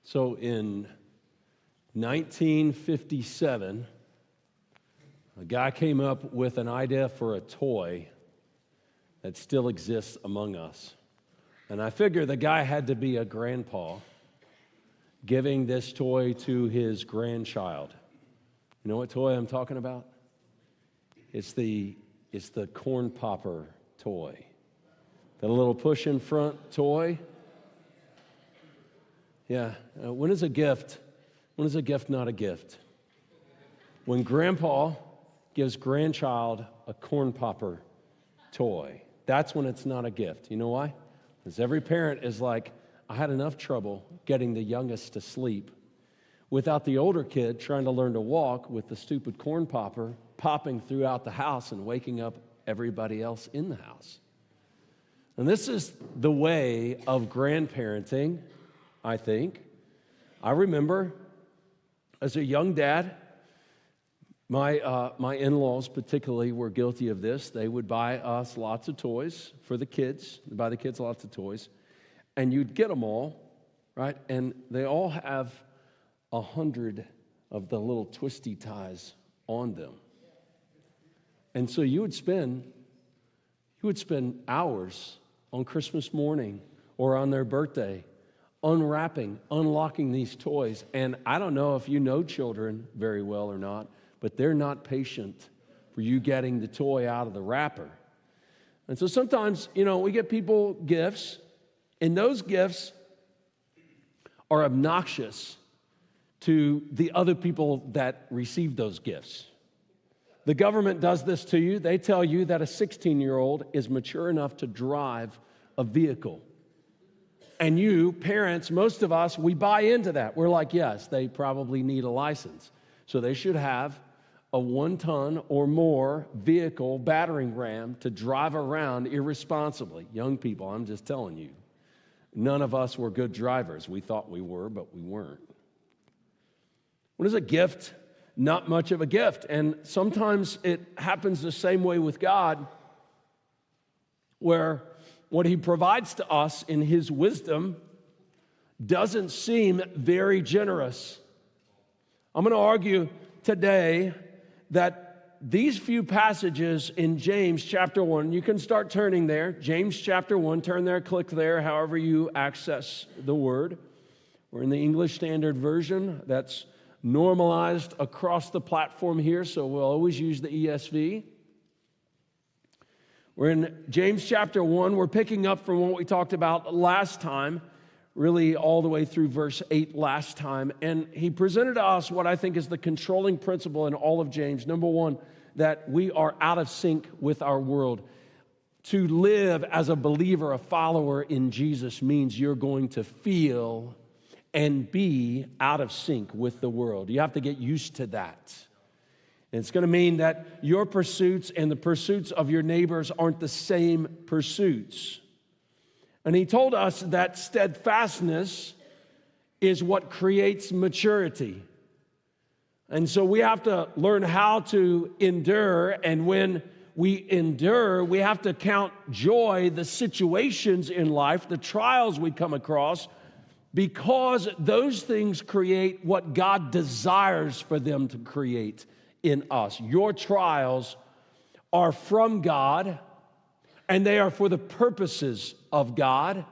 So in 1957, a guy came up with an idea for a toy that still exists among us. And I figure the guy had to be a grandpa giving this toy to his grandchild. You know what toy I'm talking about? It's the corn popper toy. That little push in front toy. Yeah, when is a gift not a gift? When grandpa gives grandchild a corn popper toy, that's when it's not a gift. You know why? Because every parent is like, I had enough trouble getting the youngest to sleep without the older kid trying to learn to walk with the stupid corn popper popping throughout the house and waking up everybody else in the house. And this is the way of grandparenting, I think. I remember as a young dad, my in-laws particularly were guilty of this. They would buy us lots of toys for the kids, buy the kids lots of toys, and you'd get them all, right? And they all have 100 of the little twisty ties on them. And so you would spend hours on Christmas morning or on their birthday unwrapping, unlocking these toys. And I don't know if you know children very well or not, but they're not patient for you getting the toy out of the wrapper. And so sometimes, we get people gifts, and those gifts are obnoxious to the other people that receive those gifts. The government does this to you. They tell you that a 16-year-old is mature enough to drive a vehicle. And you, parents, most of us, we buy into that. We're like, yes, they probably need a license. So they should have a 1-ton or more vehicle battering ram to drive around irresponsibly. Young people, I'm just telling you, none of us were good drivers. We thought we were, but we weren't. What is a gift? Not much of a gift. And sometimes it happens the same way with God, where what He provides to us in His wisdom doesn't seem very generous. I'm going to argue today that these few passages in James chapter 1, you can start turning there. James chapter 1, turn there, click there, however you access the word. We're in the English Standard Version. That's normalized across the platform here, so we'll always use the ESV. We're in James chapter 1. We're picking up from what we talked about last time, really all the way through verse 8 last time. And he presented to us what I think is the controlling principle in all of James. Number one, that we are out of sync with our world. To live as a believer, a follower in Jesus, means you're going to feel and be out of sync with the world. You have to get used to that. And it's going to mean that your pursuits and the pursuits of your neighbors aren't the same pursuits. And he told us that steadfastness is what creates maturity. And so we have to learn how to endure, and when we endure, we have to count joy, the situations in life, the trials we come across, because those things create what God desires for them to create in us. Your trials are from God, and they are for the purposes of God.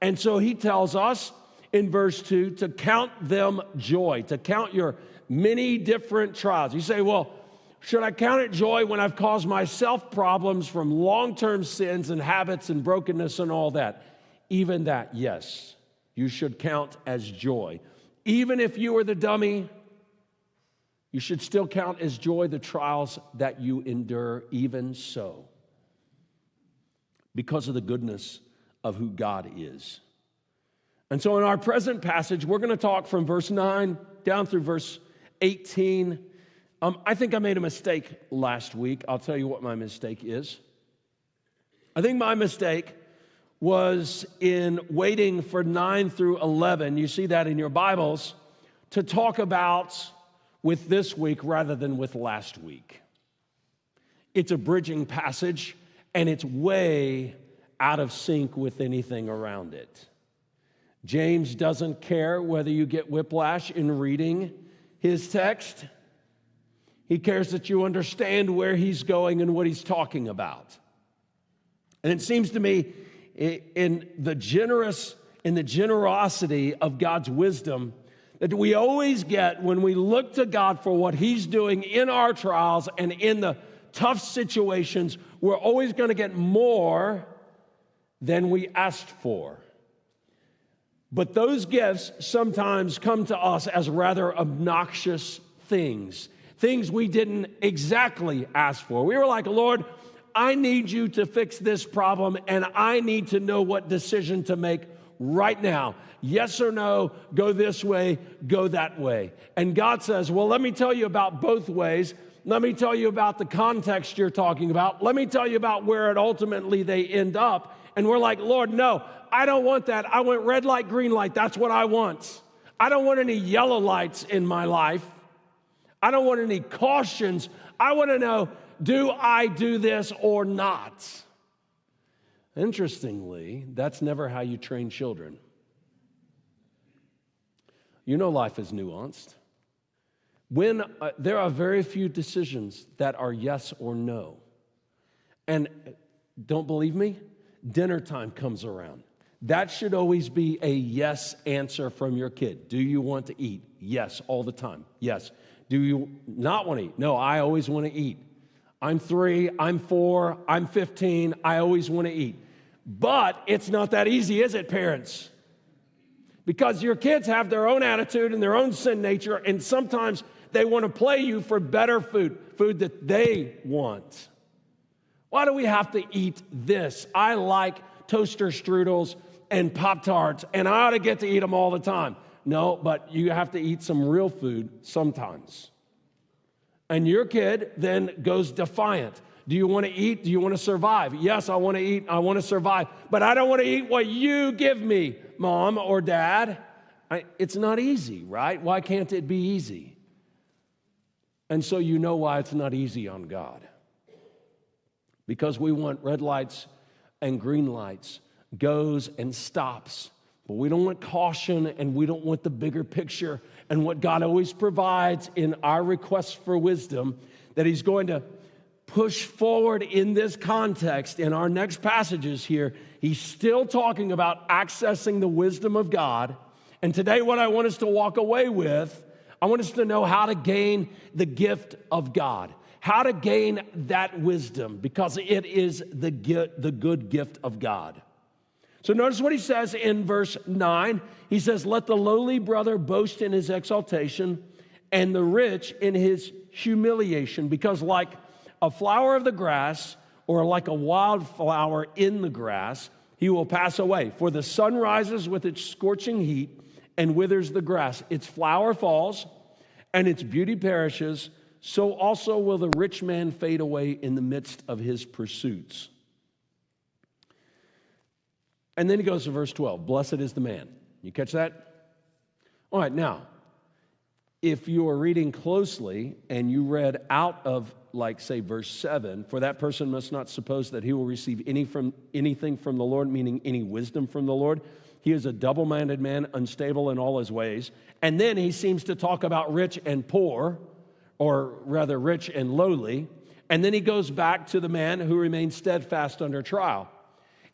And so he tells us in verse 2 to count them joy, to count your many different trials. You say, well, should I count it joy when I've caused myself problems from long-term sins and habits and brokenness and all that? Even that, yes. You should count as joy. Even if you were the dummy, you should still count as joy the trials that you endure, even so, because of the goodness of who God is. And so in our present passage, we're going to talk from verse 9 down through verse 18. I think I made a mistake last week. I'll tell you what my mistake is. I think my mistake was in waiting for 9 through 11, you see that in your Bibles, to talk about with this week rather than with last week. It's a bridging passage, and it's way out of sync with anything around it. James doesn't care whether you get whiplash in reading his text. He cares that you understand where he's going and what he's talking about. And it seems to me in the generosity of God's wisdom that we always get when we look to God for what he's doing in our trials and in the tough situations, we're always going to get more than we asked for. But those gifts sometimes come to us as rather obnoxious things we didn't exactly ask for. We were like, Lord, I need you to fix this problem, and I need to know what decision to make right now. Yes or no, go this way, go that way. And God says, well, let me tell you about both ways. Let me tell you about the context you're talking about. Let me tell you about where it ultimately they end up. And we're like, Lord, no, I don't want that. I want red light, green light. That's what I want. I don't want any yellow lights in my life. I don't want any cautions. I want to know, do I do this or not? Interestingly, that's never how you train children. You know life is nuanced. When there are very few decisions that are yes or no. And don't believe me? Dinner time comes around. That should always be a yes answer from your kid. Do you want to eat? Yes, all the time. Yes. Do you not want to eat? No, I always want to eat. I'm 3, I'm 4, I'm 15, I always want to eat. But it's not that easy, is it, parents? Because your kids have their own attitude and their own sin nature, and sometimes they want to play you for better food that they want. Why do we have to eat this? I like toaster strudels and Pop-Tarts, and I ought to get to eat them all the time. No, but you have to eat some real food sometimes. And your kid then goes defiant. Do you want to eat? Do you want to survive? Yes, I want to eat. I want to survive. But I don't want to eat what you give me, Mom or Dad. It's not easy, right? Why can't it be easy? And so you know why it's not easy on God. Because we want red lights and green lights, goes and stops. But we don't want caution, and we don't want the bigger picture. And what God always provides in our request for wisdom, that he's going to push forward in this context, in our next passages here, he's still talking about accessing the wisdom of God. And today what I want us to walk away with, I want us to know how to gain the gift of God. How to gain that wisdom, because it is the good gift of God. So notice what he says in verse 9. He says, let the lowly brother boast in his exaltation, and the rich in his humiliation, because like a flower of the grass, or like a wildflower in the grass, he will pass away. For the sun rises with its scorching heat and withers the grass. Its flower falls, and its beauty perishes. So also will the rich man fade away in the midst of his pursuits. And then he goes to verse 12. Blessed is the man. You catch that? All right, now, if you are reading closely and you read out of, like, say, verse 7, for that person must not suppose that he will receive anything from the Lord, meaning any wisdom from the Lord. He is a double-minded man, unstable in all his ways. And then he seems to talk about rich and poor, or rather rich and lowly. And then he goes back to the man who remains steadfast under trial.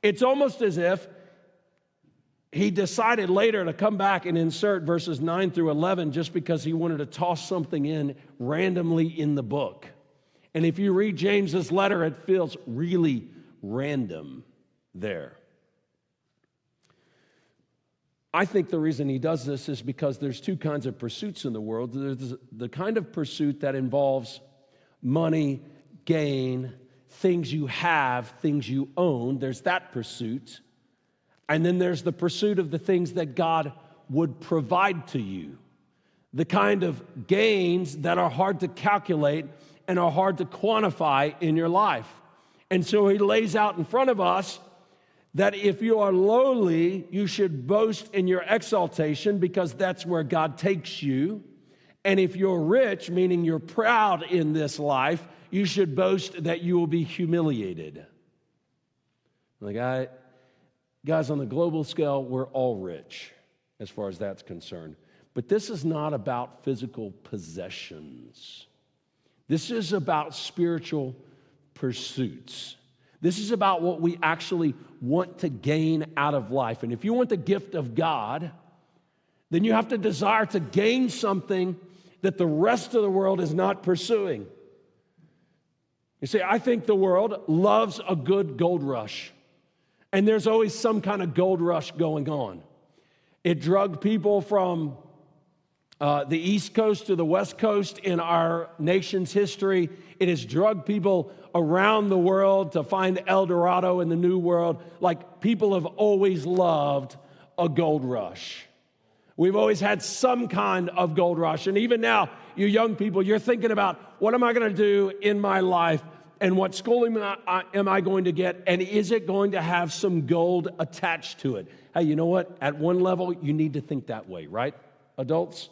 It's almost as if he decided later to come back and insert verses 9 through 11 just because he wanted to toss something in randomly in the book. And if you read James's letter, it feels really random there. I think the reason he does this is because there's two kinds of pursuits in the world. There's the kind of pursuit that involves money, gain, things you have, things you own. There's that pursuit. And then there's the pursuit of the things that God would provide to you. The kind of gains that are hard to calculate and are hard to quantify in your life. And so he lays out in front of us that if you are lowly, you should boast in your exaltation because that's where God takes you. And if you're rich, meaning you're proud in this life, you should boast that you will be humiliated. Guys, on the global scale, we're all rich. as far as that's concerned. But this is not about physical possessions. This is about spiritual pursuits. This is about what we actually want to gain out of life. And if you want the gift of God, then you have to desire to gain something that the rest of the world is not pursuing. You see, I think the world loves a good gold rush. And there's always some kind of gold rush going on. It drugged people from the East Coast to the West Coast in our nation's history. It has drugged people around the world to find El Dorado in the New World. Like, people have always loved a gold rush. We've always had some kind of gold rush. And even now, you young people, you're thinking about, what am I going to do in my life? And what schooling am I going to get? And is it going to have some gold attached to it? Hey, you know what? At one level, you need to think that way, right, adults?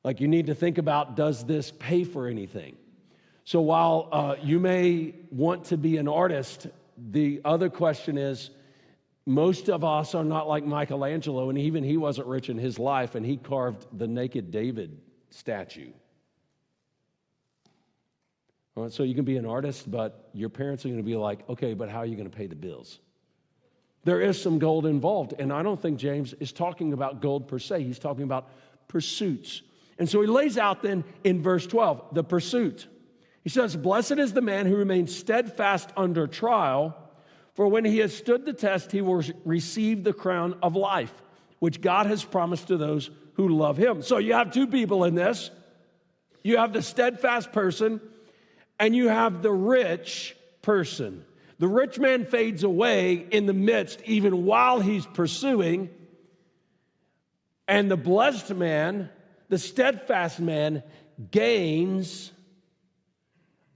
Like, you need to think about, does this pay for anything? So while you may want to be an artist, the other question is, most of us are not like Michelangelo, and even he wasn't rich in his life, and he carved the naked David statue. So you can be an artist, but your parents are going to be like, okay, but how are you going to pay the bills? There is some gold involved, and I don't think James is talking about gold per se. He's talking about pursuits. And so he lays out then in verse 12, the pursuit. He says, blessed is the man who remains steadfast under trial, for when he has stood the test, he will receive the crown of life, which God has promised to those who love him. So you have two people in this. You have the steadfast person, and you have the rich person. The rich man fades away in the midst, even while he's pursuing. And the blessed man, the steadfast man, gains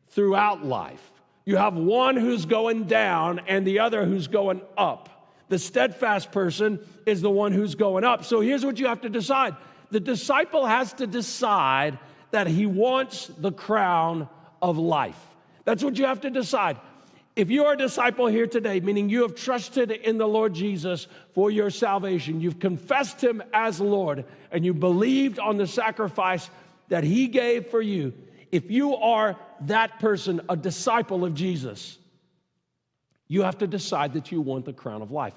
throughout life. You have one who's going down and the other who's going up. The steadfast person is the one who's going up. So here's what you have to decide. The disciple has to decide that he wants the crown of life. That's what you have to decide. If you are a disciple here today, meaning you have trusted in the Lord Jesus for your salvation, you've confessed him as Lord, and you believed on the sacrifice that he gave for you, if you are that person, a disciple of Jesus, you have to decide that you want the crown of life.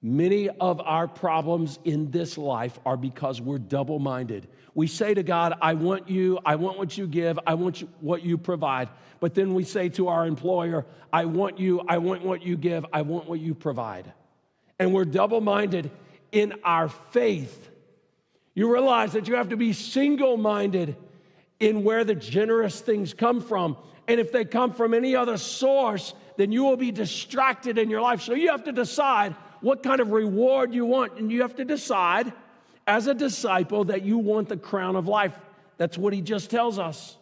Many of our problems in this life are because we're double-minded. We say to God, I want you, I want what you give, I want what you provide. But then we say to our employer, I want you, I want what you give, I want what you provide. And we're double-minded in our faith. You realize that you have to be single-minded in where the generous things come from. And if they come from any other source, then you will be distracted in your life. So you have to decide what kind of reward you want. And you have to decide as a disciple that you want the crown of life. That's what he just tells us.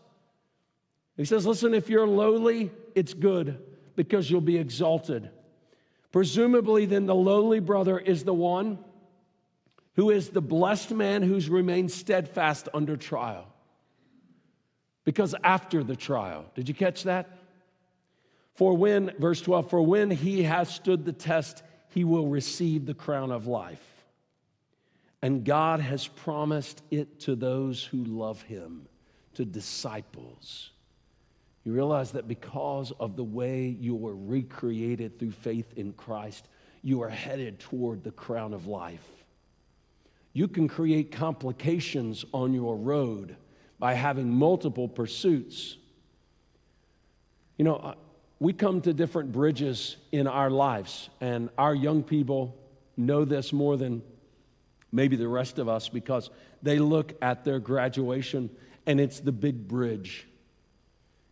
He says, listen, if you're lowly, it's good because you'll be exalted. Presumably, then the lowly brother is the one who is the blessed man who's remained steadfast under trial. Because after the trial, did you catch that? Verse 12, for when he has stood the test, he will receive the crown of life. And God has promised it to those who love him, to disciples. You realize that because of the way you were recreated through faith in Christ, you are headed toward the crown of life. You can create complications on your road by having multiple pursuits. You know, we come to different bridges in our lives, and our young people know this more than maybe the rest of us because they look at their graduation, and it's the big bridge.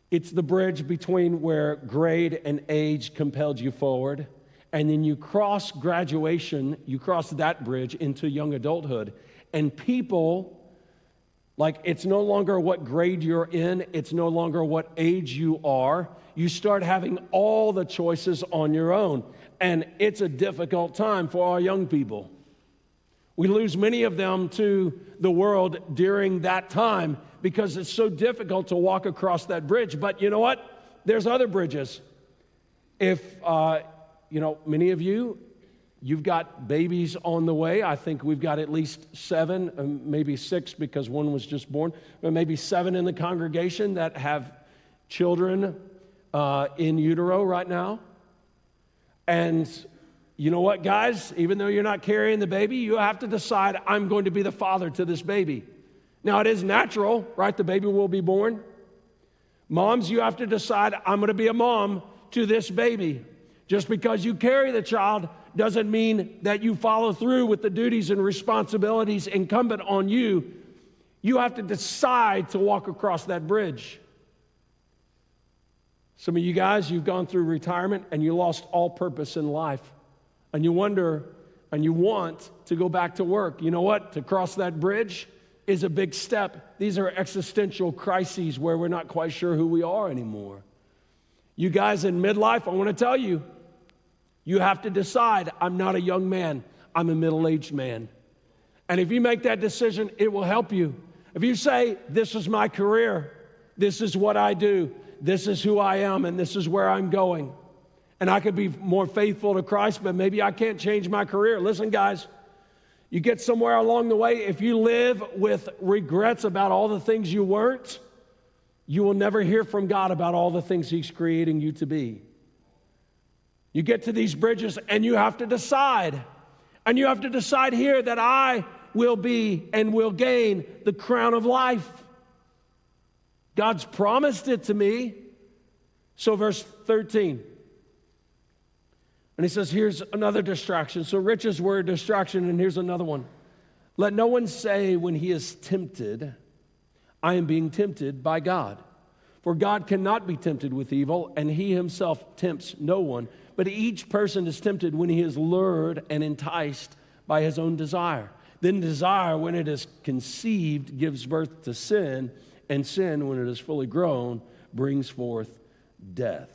It's the bridge between where grade and age compelled you forward, and then you cross graduation, you cross that bridge into young adulthood, and people, like, it's no longer what grade you're in, it's no longer what age you are. You start having all the choices on your own, and it's a difficult time for our young people. We lose many of them to the world during that time because it's so difficult to walk across that bridge. But you know what? There's other bridges. If, many of you You've got babies on the way. I think we've got at least 7, maybe 6 because one was just born, but maybe 7 in the congregation that have children in utero right now. And you know what, guys? Even though you're not carrying the baby, you have to decide, I'm going to be the father to this baby. Now, it is natural, right? The baby will be born. Moms, you have to decide, I'm going to be a mom to this baby. Just because you carry the child doesn't mean that you follow through with the duties and responsibilities incumbent on you. You have to decide to walk across that bridge. Some of you guys, you've gone through retirement and you lost all purpose in life. And you wonder and you want to go back to work. You know what? To cross that bridge is a big step. These are existential crises where we're not quite sure who we are anymore. You guys in midlife, I want to tell you, you have to decide, I'm not a young man, I'm a middle-aged man. And if you make that decision, it will help you. If you say, this is my career, this is what I do, this is who I am, and this is where I'm going, and I could be more faithful to Christ, but maybe I can't change my career. Listen, guys, you get somewhere along the way, if you live with regrets about all the things you weren't, you will never hear from God about all the things He's creating you to be. You get to these bridges and you have to decide. And you have to decide here that I will be and will gain the crown of life. God's promised it to me. So verse 13. And he says, here's another distraction. So riches were a distraction, and here's another one. Let no one say when he is tempted, I am being tempted by God. For God cannot be tempted with evil, and He Himself tempts no one. But each person is tempted when he is lured and enticed by his own desire. Then desire, when it is conceived, gives birth to sin, and sin, when it is fully grown, brings forth death.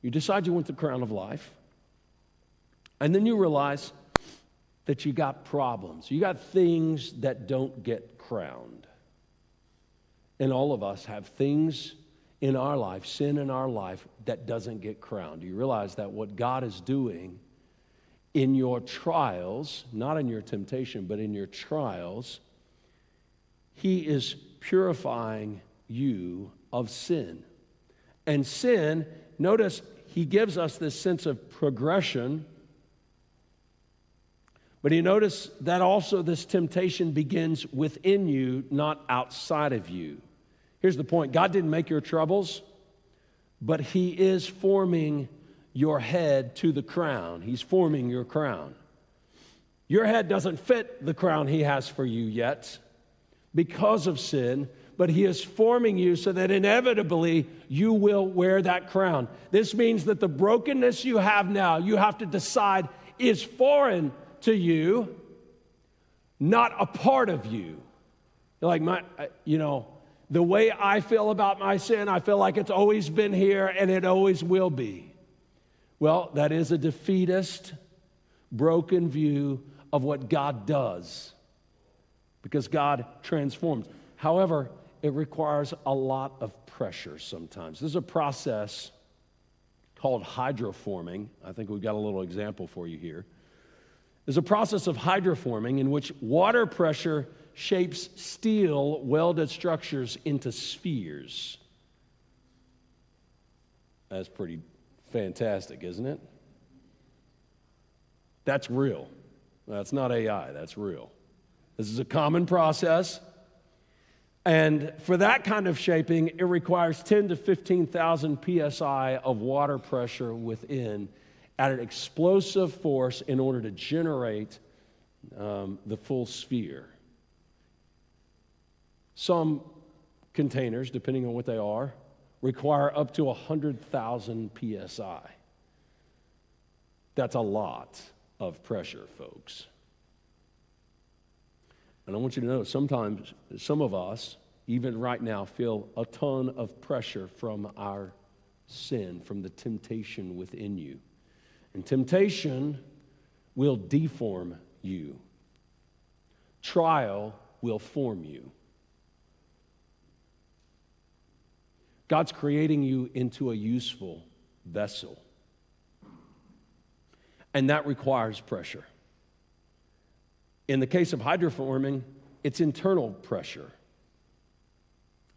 You decide you want the crown of life, and then you realize that you got problems. You got things that don't get crowned. And all of us have things in our life, sin in our life, that doesn't get crowned. Do you realize that what God is doing in your trials, not in your temptation, but in your trials, He is purifying you of sin. And sin, notice He gives us this sense of progression, but you notice that also this temptation begins within you, not outside of you. Here's the point. God didn't make your troubles, but He is forming your head to the crown. He's forming your crown. Your head doesn't fit the crown He has for you yet because of sin, but He is forming you so that inevitably you will wear that crown. This means that the brokenness you have now, you have to decide is foreign to you, not a part of you. Like the way I feel about my sin, I feel like it's always been here and it always will be. Well, that is a defeatist, broken view of what God does, because God transforms. However, it requires a lot of pressure sometimes. There's a process called hydroforming. I think we've got a little example for you here. There's a process of hydroforming in which water pressure shapes steel welded structures into spheres. That's pretty fantastic, isn't it? That's real. That's not AI, that's real. This is a common process. And for that kind of shaping, it requires 10 to 15,000 psi of water pressure within at an explosive force in order to generate the full sphere. Some containers, depending on what they are, require up to 100,000 psi. That's a lot of pressure, folks. And I want you to know, sometimes some of us, even right now, feel a ton of pressure from our sin, from the temptation within you. And temptation will deform you. Trial will form you. God's creating you into a useful vessel. and that requires pressure. In the case of hydroforming, it's internal pressure.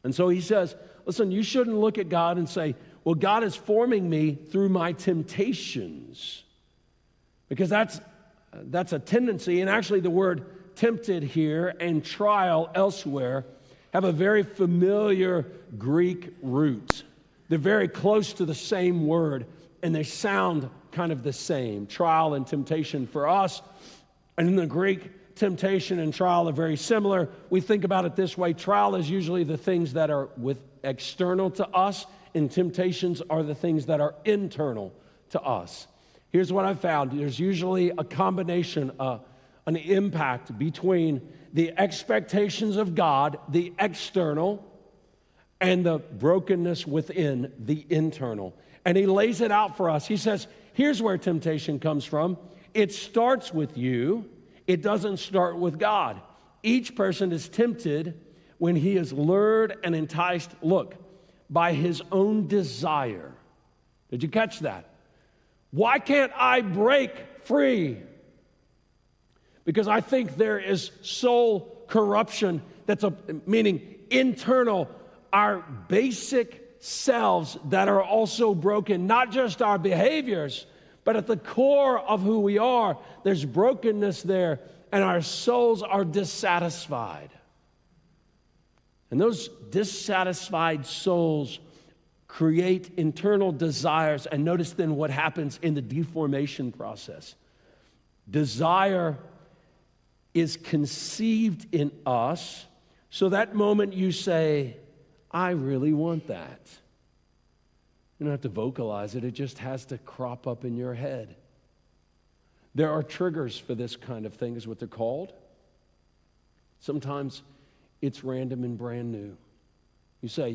And so he says, listen, you shouldn't look at God and say, well, God is forming me through my temptations. Because that's a tendency, and actually the word tempted here and trial elsewhere have a very familiar Greek root. They're very close to the same word, and they sound kind of the same. Trial and temptation for us, and in the Greek, temptation and trial are very similar. We think about it this way. Trial is usually the things that are external to us, and temptations are the things that are internal to us. Here's what I've found. There's usually a combination, an impact between the expectations of God, the external, and the brokenness within, the internal. And he lays it out for us. He says, here's where temptation comes from. It starts with you. It doesn't start with God. Each person is tempted when he is lured and enticed, look, by his own desire. Did you catch that? Why can't I break free? Because I think there is soul corruption meaning internal, our basic selves that are also broken, not just our behaviors, but at the core of who we are, there's brokenness there, and our souls are dissatisfied. And those dissatisfied souls create internal desires. And notice then what happens in the deformation process. Desire is conceived in us, so that moment you say, I really want that. You don't have to vocalize it. It just has to crop up in your head. There are triggers for this kind of thing, is what they're called. Sometimes it's random and brand new. You say,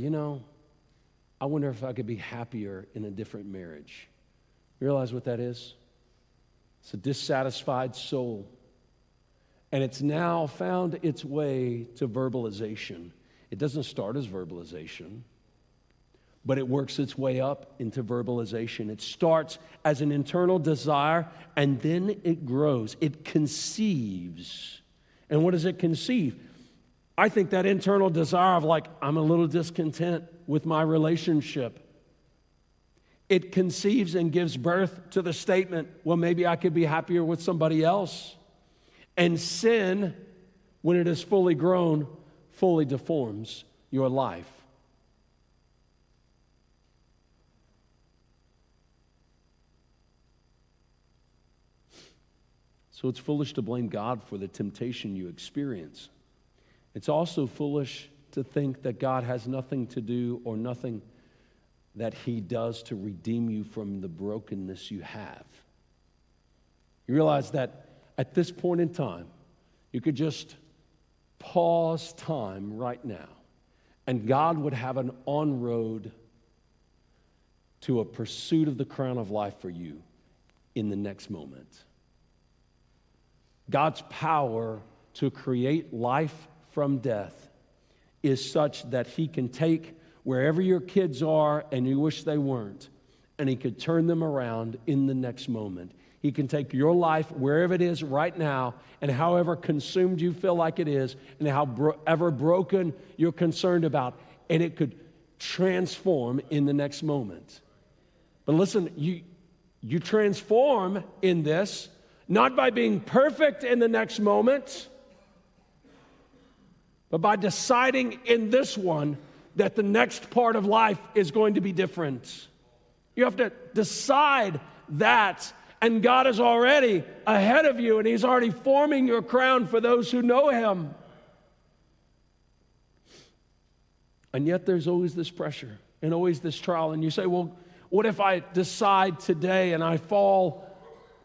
I wonder if I could be happier in a different marriage. You realize what that is? It's a dissatisfied soul. And it's now found its way to verbalization. It doesn't start as verbalization, but it works its way up into verbalization. It starts as an internal desire, and then it grows. It conceives. And what does it conceive? I think that internal desire of I'm a little discontent with my relationship. It conceives and gives birth to the statement, well, maybe I could be happier with somebody else. And sin, when it is fully grown, fully deforms your life. So it's foolish to blame God for the temptation you experience. It's also foolish to think that God has nothing to do or nothing that he does to redeem you from the brokenness you have. You realize that at this point in time, you could just pause time right now, and God would have an on-road to a pursuit of the crown of life for you in the next moment. God's power to create life from death is such that he can take wherever your kids are and you wish they weren't, and he could turn them around in the next moment. He can take your life wherever it is right now, and however consumed you feel like it is, and however broken you're concerned about, and it could transform in the next moment. But listen, you transform in this, not by being perfect in the next moment, but by deciding in this one that the next part of life is going to be different. You have to decide that, and God is already ahead of you, and he's already forming your crown for those who know him. And yet there's always this pressure and always this trial, and you say, well, what if I decide today and I fall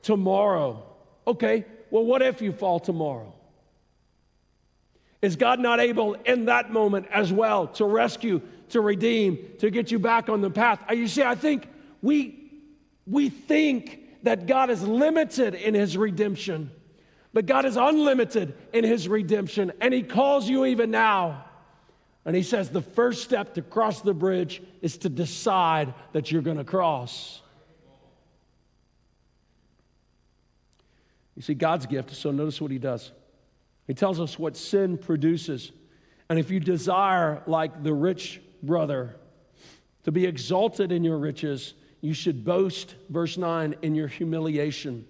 tomorrow? Okay, well, what if you fall tomorrow? Is God not able in that moment as well to rescue, to redeem, to get you back on the path? You see, I think we think that God is limited in his redemption, but God is unlimited in his redemption, and he calls you even now. And he says the first step to cross the bridge is to decide that you're going to cross. You see, God's gift, so notice what he does. He tells us what sin produces. And if you desire, like the rich brother, to be exalted in your riches, you should boast, verse 9, in your humiliation.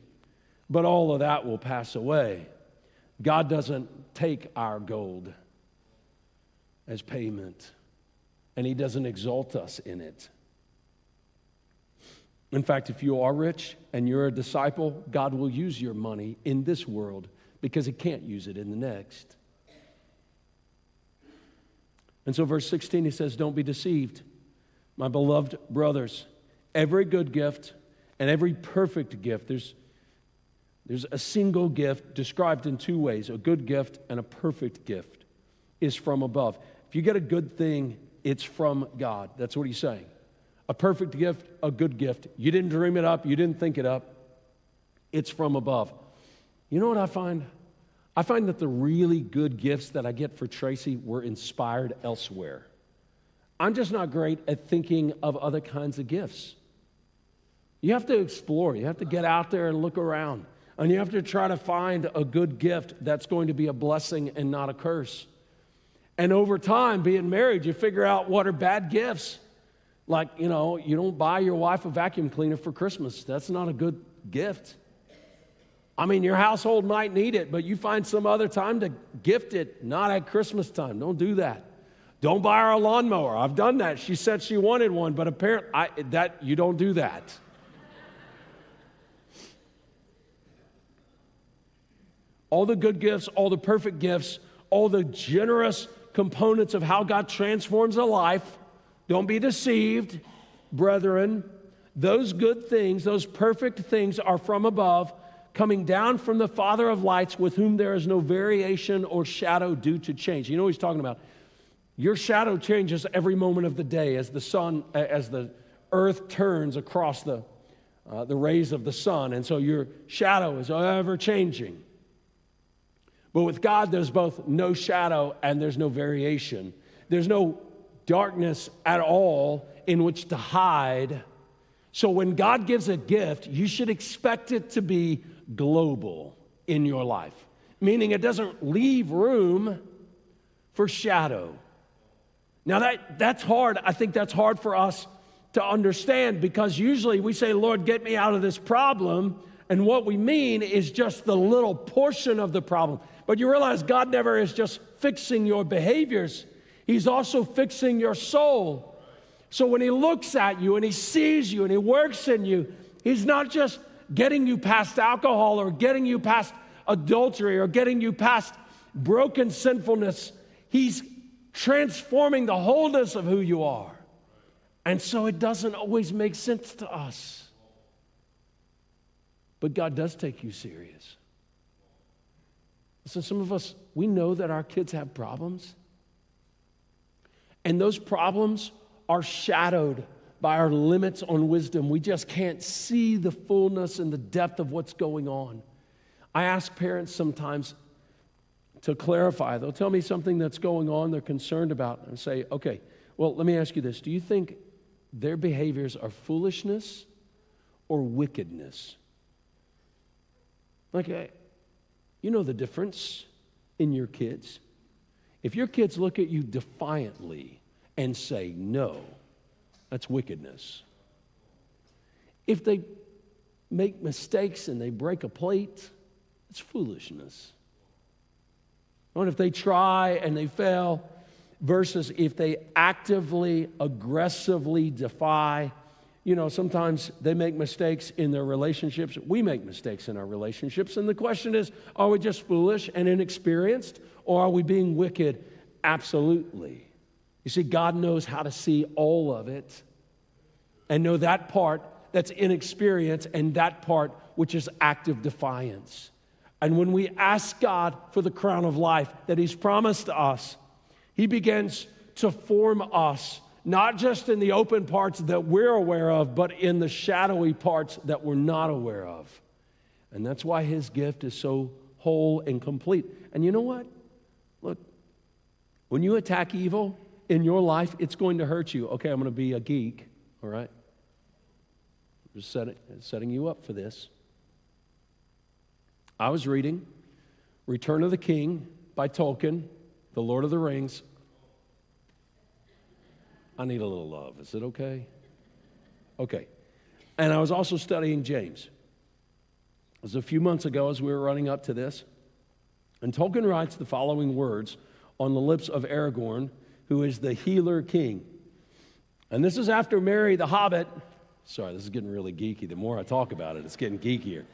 But all of that will pass away. God doesn't take our gold as payment, and he doesn't exalt us in it. In fact, if you are rich and you're a disciple, God will use your money in this world because he can't use it in the next. And so verse 16, he says, don't be deceived, my beloved brothers. Every good gift and every perfect gift, there's a single gift described in two ways, a good gift and a perfect gift, is from above. If you get a good thing, it's from God. That's what he's saying. A perfect gift, a good gift. You didn't dream it up. You didn't think it up. It's from above. You know what I find? I find that the really good gifts that I get for Tracy were inspired elsewhere. I'm just not great at thinking of other kinds of gifts. You have to explore. You have to get out there and look around. And you have to try to find a good gift that's going to be a blessing and not a curse. And over time, being married, you figure out what are bad gifts. Like, you don't buy your wife a vacuum cleaner for Christmas. That's not a good gift. I mean, your household might need it, but you find some other time to gift it, not at Christmas time. Don't do that. Don't buy her a lawnmower. I've done that. She said she wanted one, but apparently you don't do that. All the good gifts, all the perfect gifts, all the generous components of how God transforms a life. Don't be deceived, brethren. Those good things, those perfect things are from above, coming down from the Father of lights, with whom there is no variation or shadow due to change. You know what he's talking about? Your shadow changes every moment of the day as the earth turns across the rays of the sun. And so your shadow is ever changing. But with God, there's both no shadow and there's no variation. There's no darkness at all in which to hide. So when God gives a gift, you should expect it to be global in your life, meaning it doesn't leave room for shadow. Now that's hard. I think that's hard for us to understand, because usually we say, Lord, get me out of this problem. And what we mean is just the little portion of the problem. But you realize God never is just fixing your behaviors. He's also fixing your soul. So when he looks at you and he sees you and he works in you, he's not just getting you past alcohol or getting you past adultery or getting you past broken sinfulness. He's transforming the wholeness of who you are. And so it doesn't always make sense to us. But God does take you serious. So some of us, we know that our kids have problems. And those problems are shadowed by our limits on wisdom. We just can't see the fullness and the depth of what's going on. I ask parents sometimes to clarify. They'll tell me something that's going on they're concerned about and say, okay, well, let me ask you this. Do you think their behaviors are foolishness or wickedness? Like, you know the difference in your kids. If your kids look at you defiantly and say no, that's wickedness. If they make mistakes and they break a plate, it's foolishness. And if they try and they fail, versus if they actively, aggressively defy. Sometimes they make mistakes in their relationships. We make mistakes in our relationships. And the question is, are we just foolish and inexperienced, or are we being wicked? Absolutely. You see, God knows how to see all of it and know that part that's inexperience and that part which is active defiance. And when we ask God for the crown of life that he's promised us, he begins to form us, not just in the open parts that we're aware of, but in the shadowy parts that we're not aware of. And that's why his gift is so whole and complete. And you know what? Look, when you attack evil in your life, it's going to hurt you. Okay, I'm going to be a geek, all right? I'm just setting you up for this. I was reading Return of the King by Tolkien, The Lord of the Rings. I need a little love. Is it okay? Okay. And I was also studying James. It was a few months ago as we were running up to this. And Tolkien writes the following words on the lips of Aragorn, who is the healer king. And this is after Merry the Hobbit. Sorry, this is getting really geeky. The more I talk about it, it's getting geekier.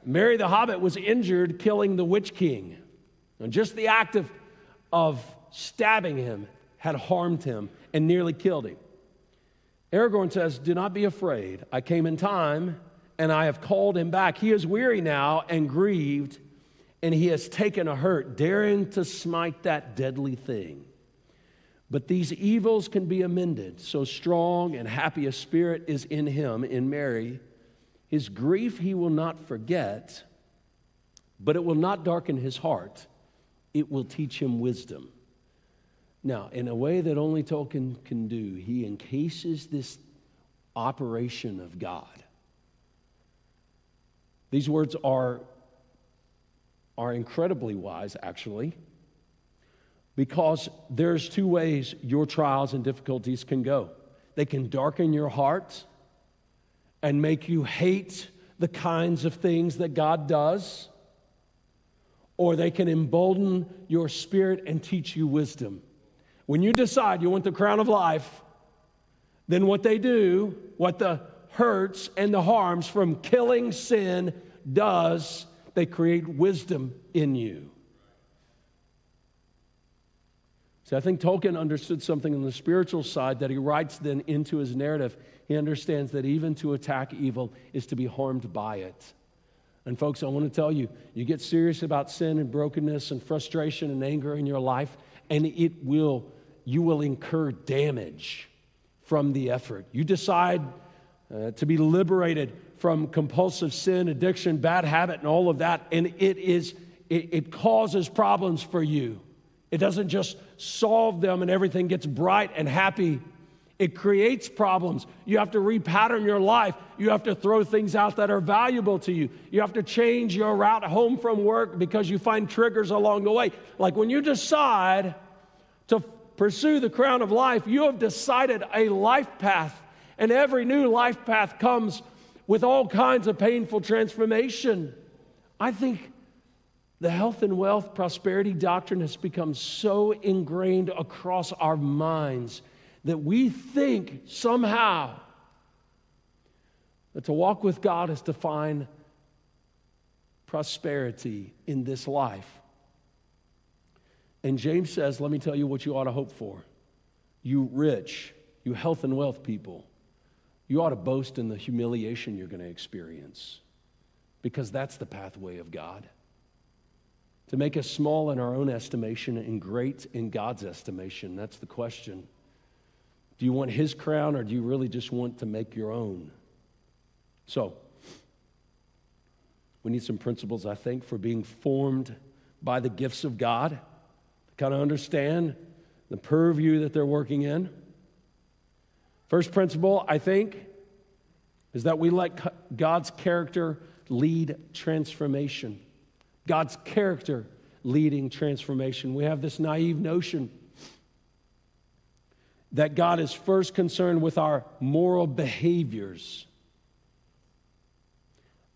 Merry the Hobbit was injured killing the Witch King. And just the act of stabbing him had harmed him and nearly killed him. Aragorn says, "Do not be afraid. I came in time, and I have called him back. He is weary now and grieved, and he has taken a hurt, daring to smite that deadly thing. But these evils can be amended. So strong and happy a spirit is in him, in Merry. His grief he will not forget, but it will not darken his heart. It will teach him wisdom." Now, in a way that only Tolkien can do, he encases this operation of God. These words are incredibly wise, actually, because there's two ways your trials and difficulties can go. They can darken your heart and make you hate the kinds of things that God does, or they can embolden your spirit and teach you wisdom. When you decide you want the crown of life, then what they do, what the hurts and the harms from killing sin does, they create wisdom in you. See, I think Tolkien understood something on the spiritual side that he writes then into his narrative. He understands that even to attack evil is to be harmed by it. And folks, I want to tell you, you get serious about sin and brokenness and frustration and anger in your life, and you will incur damage from the effort. You decide to be liberated from compulsive sin, addiction, bad habit, and all of that, and it causes problems for you. It doesn't just solve them and everything gets bright and happy. It creates problems. You have to repattern your life. You have to throw things out that are valuable to you. You have to change your route home from work because you find triggers along the way. Like when you decide to pursue the crown of life, you have decided a life path. And every new life path comes with all kinds of painful transformation. I think the health and wealth prosperity doctrine has become so ingrained across our minds that we think somehow that to walk with God is to find prosperity in this life. And James says, let me tell you what you ought to hope for. You rich, you health and wealth people, you ought to boast in the humiliation you're going to experience, because that's the pathway of God. To make us small in our own estimation and great in God's estimation, that's the question. Do you want his crown, or do you really just want to make your own? So, we need some principles, I think, for being formed by the gifts of God, to kind of understand the purview that they're working in. First principle, I think, is that we let God's character lead transformation. God's character leading transformation. We have this naive notion that God is first concerned with our moral behaviors.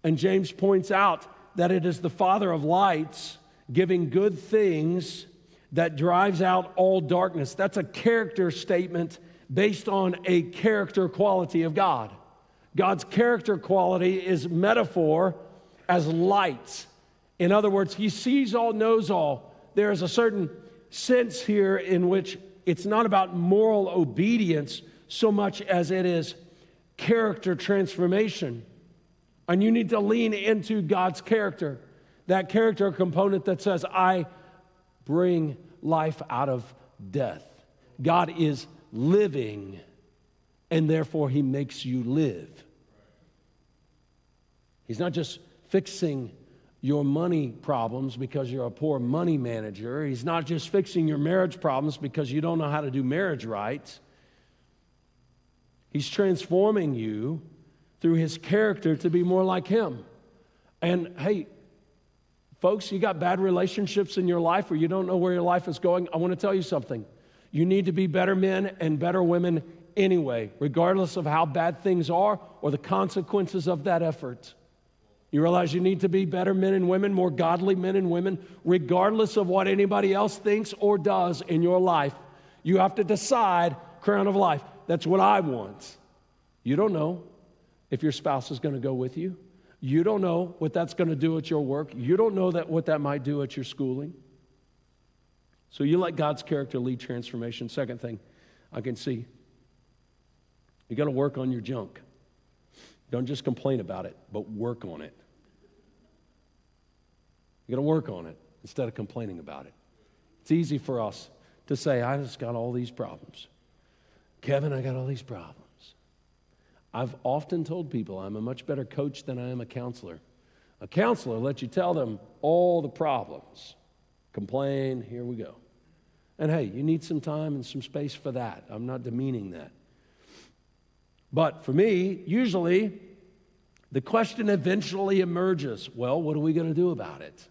And James points out that it is the Father of lights giving good things that drives out all darkness. That's a character statement based on a character quality of God. God's character quality is metaphor as light. In other words, he sees all, knows all. There is a certain sense here in which it's not about moral obedience so much as it is character transformation. And you need to lean into God's character, that character component that says, I bring life out of death. God is living, and therefore he makes you live. He's not just fixing your money problems because you're a poor money manager. He's not just fixing your marriage problems because you don't know how to do marriage right. He's transforming you through his character to be more like him. And hey, Folks, you got bad relationships in your life or you don't know where your life is going. I want to tell you something. You need to be better men and better women anyway, regardless of how bad things are or the consequences of that effort. You realize you need to be better men and women, more godly men and women, regardless of what anybody else thinks or does in your life. You have to decide, crown of life, that's what I want. You don't know if your spouse is going to go with you. You don't know what that's going to do at your work. You don't know what that might do at your schooling. So you let God's character lead transformation. Second thing I can see, you got to work on your junk. Don't just complain about it, but work on it. You got to work on it instead of complaining about it. It's easy for us to say, I just got all these problems. Kevin, I got all these problems. I've often told people I'm a much better coach than I am a counselor. A counselor lets you tell them all the problems. Complain, here we go. And hey, you need some time and some space for that. I'm not demeaning that. But for me, usually, the question eventually emerges, well, what are we going to do about it?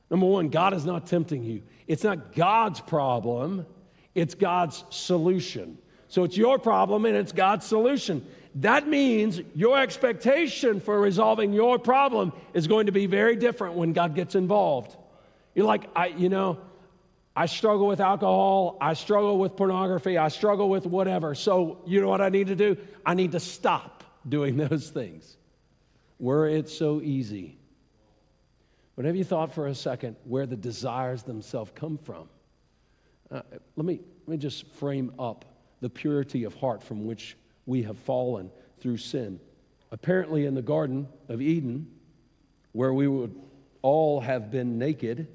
Number one, God is not tempting you. It's not God's problem, it's God's solution. So it's your problem and it's God's solution. That means your expectation for resolving your problem is going to be very different when God gets involved. You're like, I struggle with alcohol, I struggle with pornography, I struggle with whatever. So you know what I need to do? I need to stop doing those things. Were it so easy. But have you thought for a second where the desires themselves come from? Let me just frame up the purity of heart from which we have fallen through sin. Apparently in the Garden of Eden, where we would all have been naked,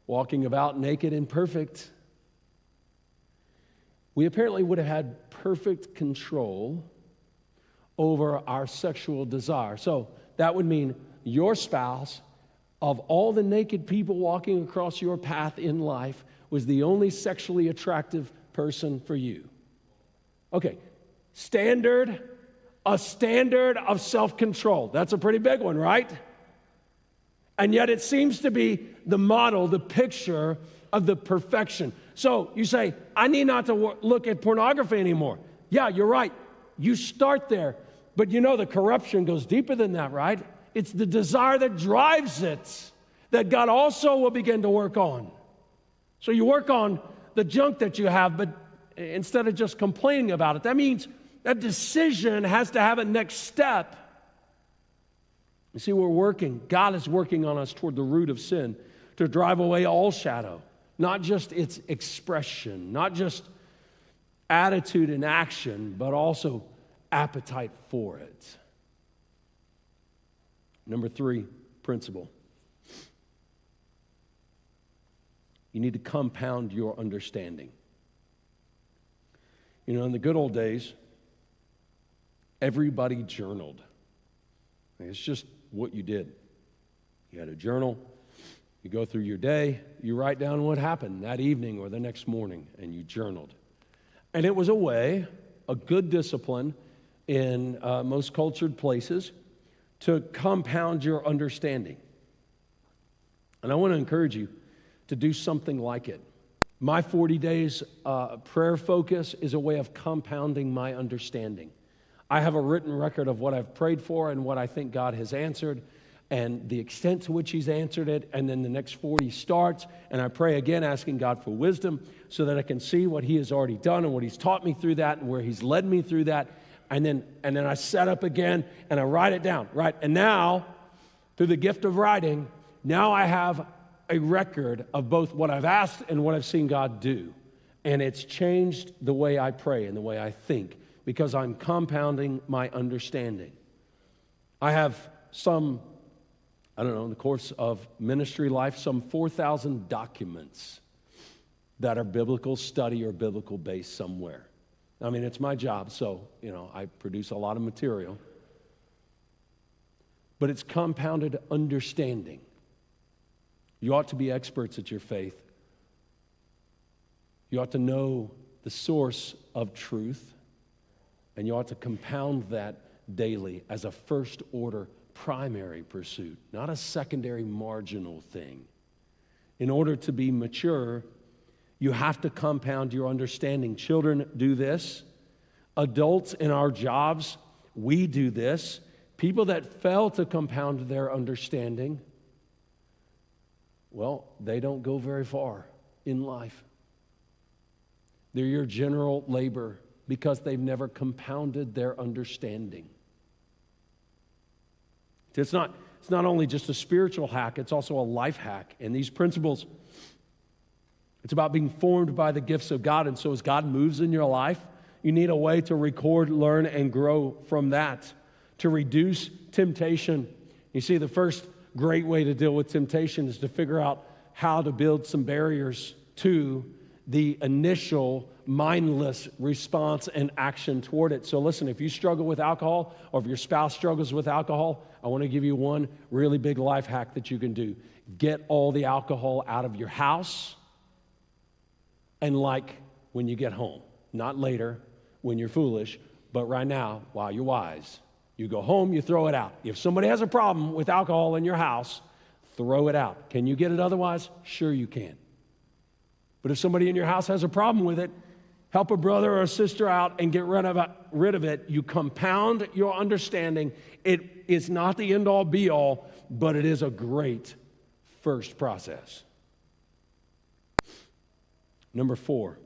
walking about naked and perfect, we apparently would have had perfect control over our sexual desire. So that would mean your spouse, of all the naked people walking across your path in life, was the only sexually attractive person for you. Okay, a standard of self-control. That's a pretty big one, right? And yet it seems to be the model, the picture of the perfection. So you say, I need not to look at pornography anymore. Yeah, you're right. You start there. But you know the corruption goes deeper than that, right? It's the desire that drives it that God also will begin to work on. So you work on the junk that you have, but instead of just complaining about it, that means that decision has to have a next step. You see, God is working on us toward the root of sin to drive away all shadow, not just its expression, not just attitude and action, but also appetite for it. Number 3 principle. You need to compound your understanding. You know, in the good old days, everybody journaled. It's just what you did. You had a journal, you go through your day, you write down what happened that evening or the next morning, and you journaled. And it was a good discipline in most cultured places to compound your understanding. And I want to encourage you to do something like it. My 40 days prayer focus is a way of compounding my understanding. I have a written record of what I've prayed for and what I think God has answered and the extent to which He's answered it. And then the next 40 starts, and I pray again, asking God for wisdom so that I can see what He has already done and what He's taught me through that and where He's led me through that. And then I set up again and I write it down, right? And now, through the gift of writing, now I have a record of both what I've asked and what I've seen God do. And it's changed the way I pray and the way I think because I'm compounding my understanding. I have in the course of ministry life, some 4,000 documents that are biblical study or biblical based somewhere. I mean, it's my job, so, I produce a lot of material. But it's compounded understanding. You ought to be experts at your faith. You ought to know the source of truth, and you ought to compound that daily as a first-order primary pursuit, not a secondary marginal thing. In order to be mature, you have to compound your understanding. Children do this. Adults in our jobs, we do this. People that fail to compound their understanding, well, they don't go very far in life. They're your general labor because they've never compounded their understanding. It's not only just a spiritual hack, it's also a life hack. And these principles, it's about being formed by the gifts of God. And so as God moves in your life, you need a way to record, learn, and grow from that, to reduce temptation. You see, the first great way to deal with temptation is to figure out how to build some barriers to the initial mindless response and action toward it. So listen, if you struggle with alcohol or if your spouse struggles with alcohol, I want to give you one really big life hack that you can do. Get all the alcohol out of your house, and like when you get home, not later when you're foolish, but right now while you're wise. You go home, you throw it out. If somebody has a problem with alcohol in your house, throw it out. Can you get it otherwise? Sure you can. But if somebody in your house has a problem with it, help a brother or a sister out and get rid of it. You compound your understanding. It is not the end-all, be-all, but it is a great first process. Number 4,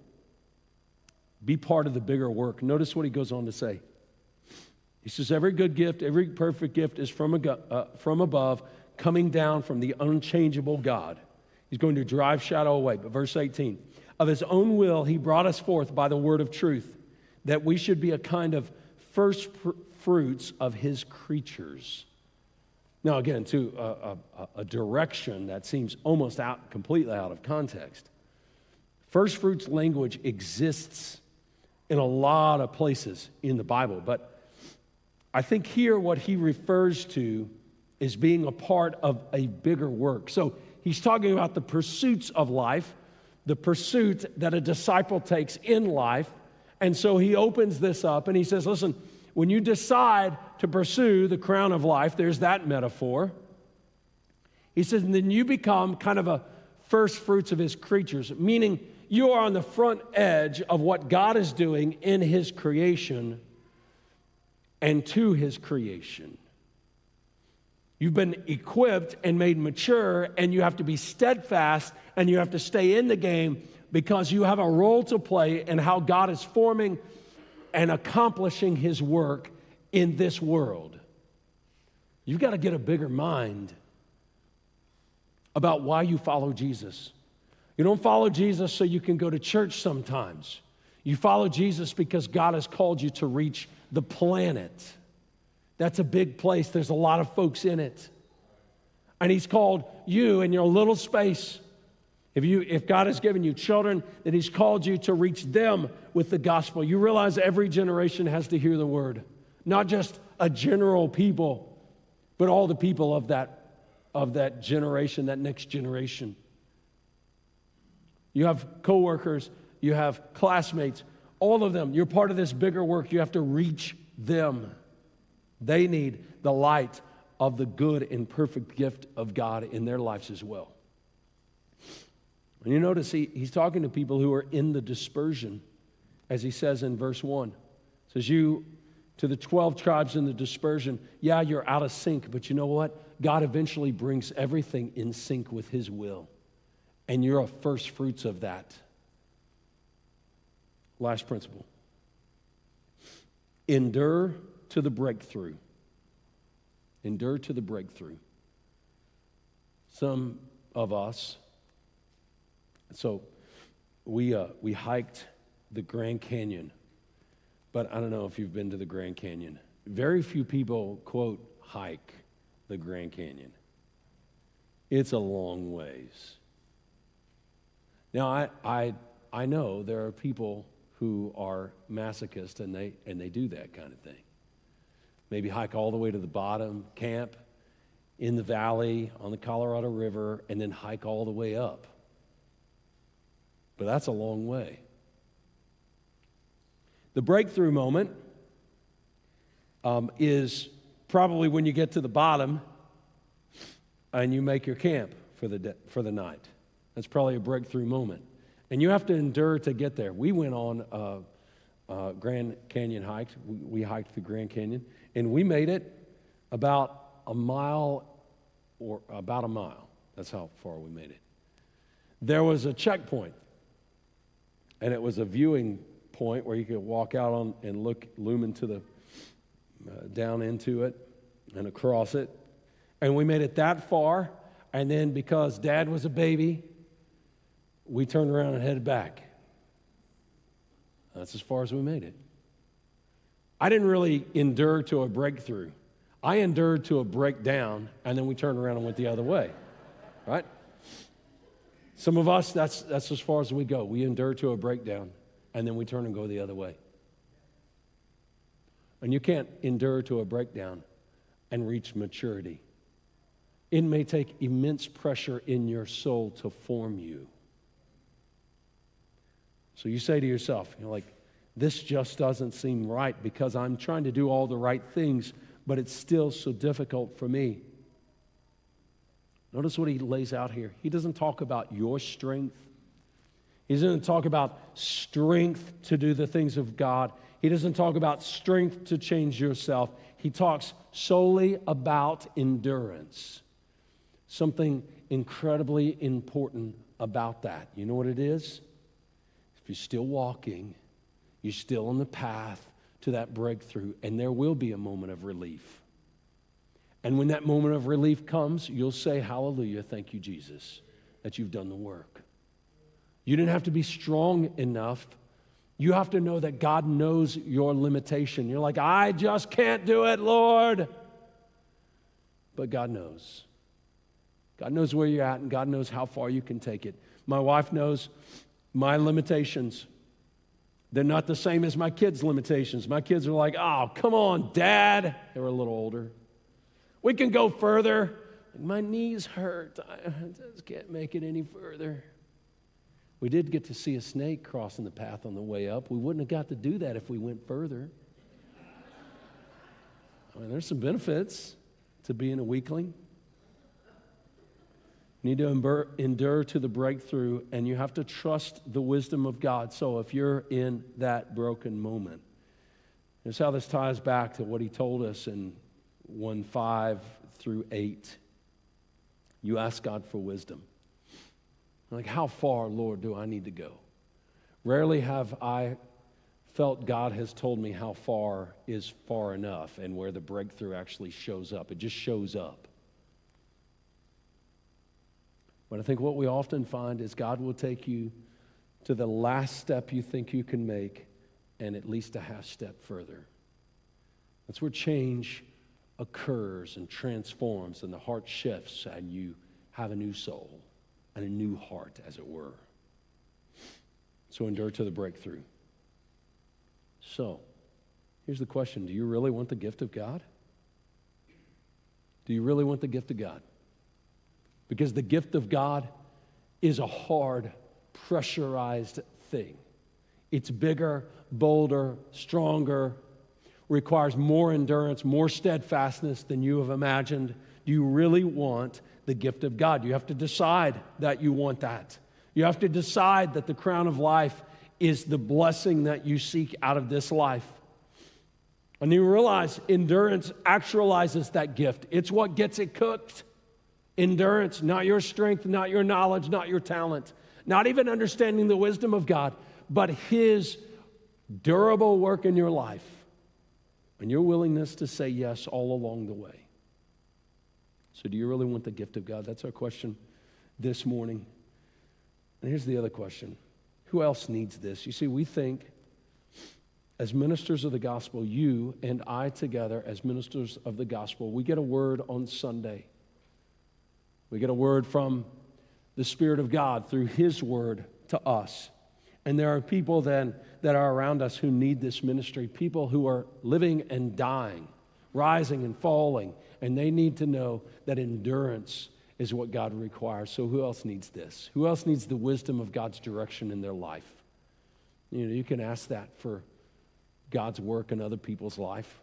be part of the bigger work. Notice what he goes on to say. He says, every good gift, every perfect gift is from above, coming down from the unchangeable God. He's going to drive shadow away. But verse 18, of his own will he brought us forth by the word of truth, that we should be a kind of first fruits of his creatures. Now again, to a direction that seems almost completely out of context. First fruits language exists in a lot of places in the Bible, but I think here what he refers to is being a part of a bigger work. So he's talking about the pursuits of life, the pursuit that a disciple takes in life. And so he opens this up and he says, listen, when you decide to pursue the crown of life, there's that metaphor. He says, and then you become kind of a first fruits of his creatures, meaning you are on the front edge of what God is doing in his creation and to his creation. You've been equipped and made mature, and you have to be steadfast, and you have to stay in the game because you have a role to play in how God is forming and accomplishing his work in this world. You've got to get a bigger mind about why you follow Jesus. You don't follow Jesus so you can go to church sometimes. You follow Jesus because God has called you to reach the planet. That's a big place. There's a lot of folks in it. And he's called you in your little space. If God has given you children, then he's called you to reach them with the gospel. You realize every generation has to hear the word. Not just a general people, but all the people of that generation, that next generation. You have coworkers, you have classmates, all of them. You're part of this bigger work. You have to reach them. They need the light of the good and perfect gift of God in their lives as well. And you notice he's talking to people who are in the dispersion, as he says in verse 1. It says, you, to the 12 tribes in the dispersion, yeah, you're out of sync, but you know what? God eventually brings everything in sync with his will. And you're a first fruits of that. Last principle. Endure to the breakthrough. Endure to the breakthrough. Some of us, so we hiked the Grand Canyon, but I don't know if you've been to the Grand Canyon. Very few people, quote, hike the Grand Canyon. It's a long ways. Now, I know there are people who are masochists and they do that kind of thing. Maybe hike all the way to the bottom, camp in the valley on the Colorado River, and then hike all the way up. But that's a long way. The breakthrough moment is probably when you get to the bottom and you make your camp for the night. That's probably a breakthrough moment. And you have to endure to get there. We went on a Grand Canyon hike. We hiked the Grand Canyon, and we made it about a mile. That's how far we made it. There was a checkpoint, and it was a viewing point where you could walk out on and loom into the down into it and across it. And we made it that far, and then because Dad was a baby, we turned around and headed back. That's as far as we made it. I didn't really endure to a breakthrough. I endured to a breakdown, and then we turned around and went the other way, right? Some of us, that's as far as we go. We endure to a breakdown, and then we turn and go the other way. And you can't endure to a breakdown and reach maturity. It may take immense pressure in your soul to form you. So you say to yourself, you're like, this just doesn't seem right because I'm trying to do all the right things, but it's still so difficult for me. Notice what he lays out here. He doesn't talk about your strength. He doesn't talk about strength to do the things of God. He doesn't talk about strength to change yourself. He talks solely about endurance. Something incredibly important about that. You know what it is? If you're still walking, you're still on the path to that breakthrough, and there will be a moment of relief. And when that moment of relief comes, you'll say, hallelujah, thank you, Jesus, that you've done the work. You didn't have to be strong enough. You have to know that God knows your limitation. You're like, I just can't do it, Lord. But God knows. God knows where you're at, and God knows how far you can take it. My wife knows my limitations. They're not the same as my kids' limitations. My kids are like, oh, come on, Dad. They were a little older. We can go further. My knees hurt. I just can't make it any further. We did get to see a snake crossing the path on the way up. We wouldn't have got to do that if we went further. I mean, there's some benefits to being a weakling. You need to endure to the breakthrough, and you have to trust the wisdom of God. So if you're in that broken moment, here's how this ties back to what he told us in 1:5 through 8. You ask God for wisdom. Like, how far, Lord, do I need to go? Rarely have I felt God has told me how far is far enough and where the breakthrough actually shows up. It just shows up. But I think what we often find is God will take you to the last step you think you can make and at least a half step further. That's where change occurs and transforms and the heart shifts and you have a new soul and a new heart, as it were. So endure to the breakthrough. So, here's the question. Do you really want the gift of God? Do you really want the gift of God? Because the gift of God is a hard, pressurized thing. It's bigger, bolder, stronger, requires more endurance, more steadfastness than you have imagined. Do you really want the gift of God? You have to decide that you want that. You have to decide that the crown of life is the blessing that you seek out of this life. And you realize endurance actualizes that gift. It's what gets it cooked. Endurance, not your strength, not your knowledge, not your talent, not even understanding the wisdom of God, but His durable work in your life and your willingness to say yes all along the way. So do you really want the gift of God? That's our question this morning. And here's the other question. Who else needs this? You see, we think as ministers of the gospel, you and I together as ministers of the gospel, we get a word on Sunday. We get a word from the Spirit of God through His word to us. And there are people then that are around us who need this ministry, people who are living and dying, rising and falling, and they need to know that endurance is what God requires. So who else needs this? Who else needs the wisdom of God's direction in their life? You know, you can ask that for God's work in other people's life.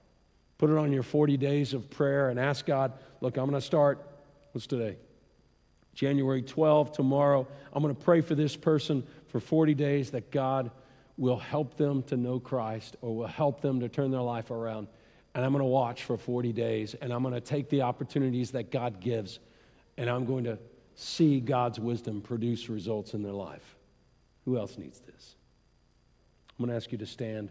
Put it on your 40 days of prayer and ask God, look, I'm going to start, what's today? January 12th, tomorrow. I'm going to pray for this person for 40 days that God will help them to know Christ or will help them to turn their life around. And I'm going to watch for 40 days, and I'm going to take the opportunities that God gives, and I'm going to see God's wisdom produce results in their life. Who else needs this? I'm going to ask you to stand.